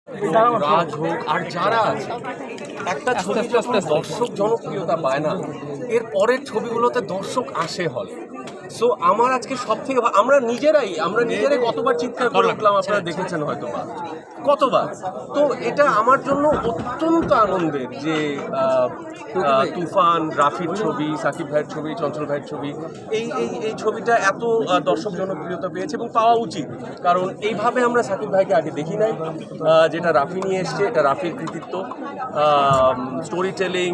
রাজ হোক আর যারা আছে, একটা ছবি যখন দর্শক জনপ্রিয়তা পায় না, এর পরের ছবিগুলোতে দর্শক আসে হলে। সো আমার আজকে সব থেকে আমরা নিজেরাই কতবার চিৎকার করে উঠলাম, আপনারা দেখেছেন হয়তো বা কতবার। তো এটা আমার জন্য অত্যন্ত আনন্দের যে তুফান, রাফির ছবি, সাকিব ভাইয়ের ছবি, চঞ্চল ভাইয়ের ছবি, এই ছবিটা এত দর্শক জনপ্রিয়তা পেয়েছে এবং পাওয়া উচিত, কারণ এইভাবে আমরা সাকিব ভাইকে আগে দেখি নাই। যেটা রাফি নিয়ে এসছে, এটা রাফির কৃতিত্ব। স্টোরি টেলিং,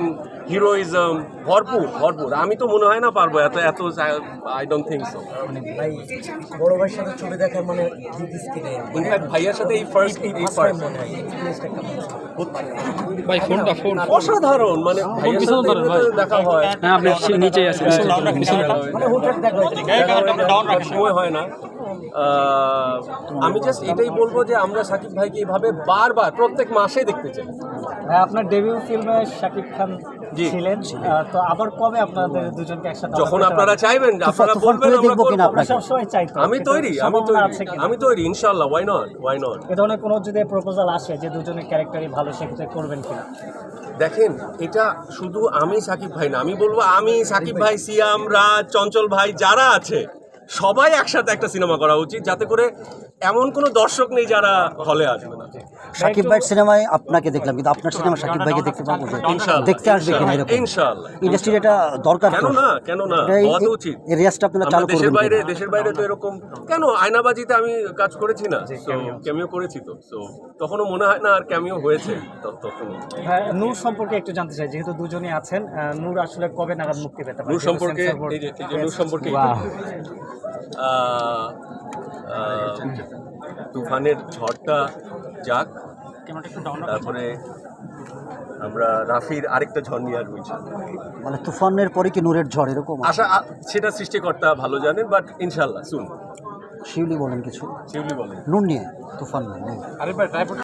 হিরোইজম ভরপুর। আমি তো মনে হয় না পারবো এত আই ডোন্ট থিঙ্ক সো। মানে ভাই বড় ভাইয়ের সাথে ছবি দেখার মানে ইনফ্যাক্ট ভাইয়ার সাথে এই ফার্স্ট ভাই ফোন অসাধারণ, মানে ভাইয়ার সাথে দেখা হয়, হ্যাঁ আপনি নিচেই আছেন, সময় হয় না। আমি জাস্ট এটাই বলবো যে আমরা সাকিব ভাইকে এইভাবে বারবার প্রত্যেক মাসে দেখতে চাই। আপনার ডেবিউ ফিল্মে শাকিব খান ছিলেন, তো আবার কবে আপনাদের দুজনকে একসাথে? যখন আপনারা চাইবেন, আপনারা বলবেন, আমরা করব। সবসময় চাই। আমি তৈরি ইনশাআল্লাহ। Why not. এ ধরনের কোনো যদি প্রপোজাল আসে যে দুজনের ক্যারেক্টারই ভালো, সেক্ষেত্রে করবেন কিনা? দেখেন, এটা শুধু আমি সাকিব ভাই না, আমি বলবো আমি সাকিব ভাই, সিয়াম, রাজ, চঞ্চল ভাই যারা আছে সবাই একসাথে একটা সিনেমা করা উচিত, যাতে করে এমন কোনো দর্শক নেই যারা হলে আসবে না। সাকিব ভাইয়ের সিনেমায় আপনাকে দেখলাম, কিন্তু আপনার সিনেমা সাকিব ভাইকে দেখতে পাবো, দেখতে আসবে কিনা এরকম ইনশাআল্লাহ। ইন্ডাস্ট্রির এটা দরকার, কেন না হওয়া তো উচিত। এই রিয়াজটা আপনারা চালু করবেন। দেশের বাইরে তো এরকম কেন? আয়নাবাজিতে আমি কাজ করেছি না, ক্যামিও করেছি, তো তখনও মনে হয় না আর ক্যামিও হয়েছে তখন। নূর সম্পর্কে একটু জানতে চাই, যেহেতু দুজনই আছেন, নূর আসলে কবে নাগাদ মুক্তি পেতে পারে? নূর সম্পর্কে তুফানের ঝড়টা যাক, তারপরে আমরা রাফির আরেকটা ঝড় নিয়ে আসবো ইনশাআল্লাহ। মানে তুফানের পরে কি নূরের ঝড় এরকম আশা, সেটা সৃষ্টিকর্তা ভালো জানেন, বাট ইনশাআল্লাহ সুন। শিউলি বলেন কিছু, শিউলি বলেন নূর নিয়ে, তুফান নিয়ে।